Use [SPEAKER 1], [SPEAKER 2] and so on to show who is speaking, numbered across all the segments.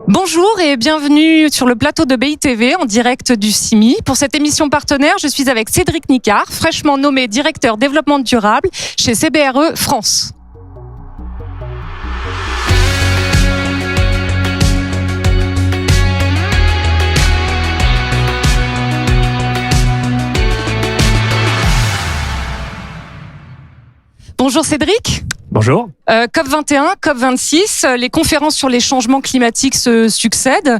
[SPEAKER 1] Bonjour et bienvenue sur le plateau de BITV en direct du CIMI. Pour cette émission partenaire, je suis avec Cédric Nicard, fraîchement nommé directeur développement durable chez CBRE France. Bonjour Cédric.
[SPEAKER 2] Bonjour.
[SPEAKER 1] COP21, COP26, les conférences sur les changements climatiques se succèdent.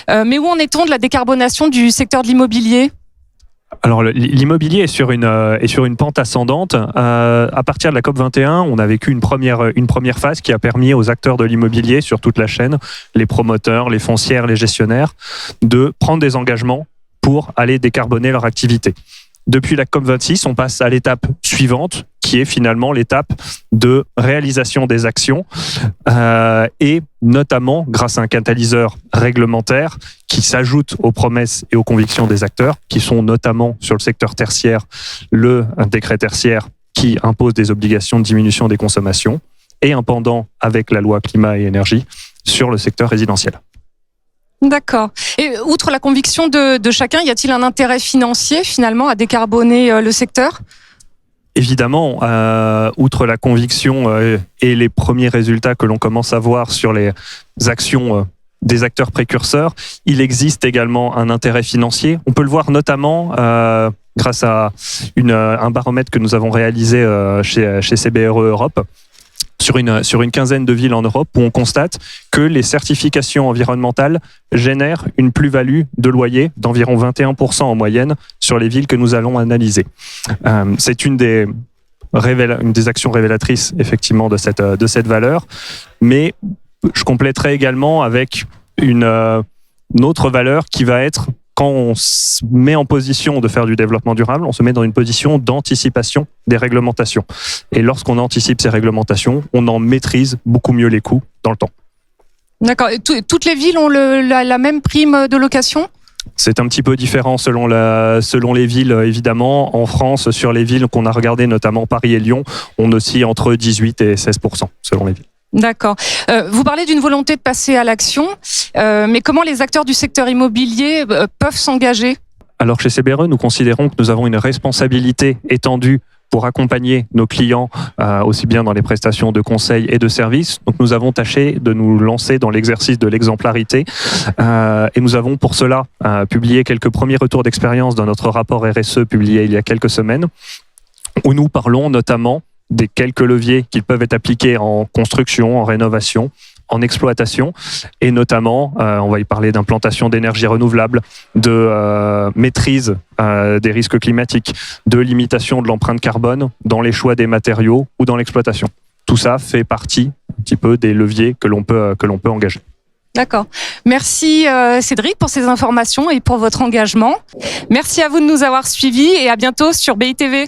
[SPEAKER 1] Mais où en est-on de la décarbonation du secteur de l'immobilier ?
[SPEAKER 2] Alors l'immobilier est sur une pente ascendante. À partir de la COP21, on a vécu une première phase qui a permis aux acteurs de l'immobilier sur toute la chaîne, les promoteurs, les foncières, les gestionnaires, de prendre des engagements pour aller décarboner leur activité. Depuis la COP26, on passe à l'étape suivante, qui est finalement l'étape de réalisation des actions, et notamment grâce à un catalyseur réglementaire qui s'ajoute aux promesses et aux convictions des acteurs, qui sont notamment sur le secteur tertiaire, le décret tertiaire qui impose des obligations de diminution des consommations, et un pendant avec la loi climat et énergie sur le secteur résidentiel.
[SPEAKER 1] D'accord. Et outre la conviction de chacun, y a-t-il un intérêt financier finalement à décarboner le secteur ?
[SPEAKER 2] Évidemment, outre la conviction et les premiers résultats que l'on commence à voir sur les actions des acteurs précurseurs, il existe également un intérêt financier. On peut le voir notamment grâce à un baromètre que nous avons réalisé chez CBRE Europe, sur une quinzaine de villes en Europe, où on constate que les certifications environnementales génèrent une plus-value de loyer d'environ 21% en moyenne sur les villes que nous allons analyser. C'est une des actions révélatrices effectivement de cette valeur, mais je compléterai également avec une autre valeur qui va être, quand on se met en position de faire du développement durable, on se met dans une position d'anticipation des réglementations. Et lorsqu'on anticipe ces réglementations, on en maîtrise beaucoup mieux les coûts dans le temps.
[SPEAKER 1] D'accord. Et toutes les villes ont la même prime de location ?
[SPEAKER 2] C'est un petit peu différent selon les villes, évidemment. En France, sur les villes qu'on a regardées, notamment Paris et Lyon, on oscille entre 18 et 16% selon les villes.
[SPEAKER 1] D'accord. Vous parlez d'une volonté de passer à l'action, mais comment les acteurs du secteur immobilier peuvent s'engager ?
[SPEAKER 2] Alors chez CBRE, nous considérons que nous avons une responsabilité étendue pour accompagner nos clients, aussi bien dans les prestations de conseil et de services. Donc nous avons tâché de nous lancer dans l'exercice de l'exemplarité, et nous avons pour cela publié quelques premiers retours d'expérience dans notre rapport RSE publié il y a quelques semaines, où nous parlons notamment des quelques leviers qui peuvent être appliqués en construction, en rénovation, en exploitation, et notamment, on va y parler d'implantation d'énergie renouvelable, de maîtrise des risques climatiques, de limitation de l'empreinte carbone dans les choix des matériaux ou dans l'exploitation. Tout ça fait partie un petit peu des leviers que l'on peut engager.
[SPEAKER 1] D'accord. Merci Cédric pour ces informations et pour votre engagement. Merci à vous de nous avoir suivis et à bientôt sur BITV.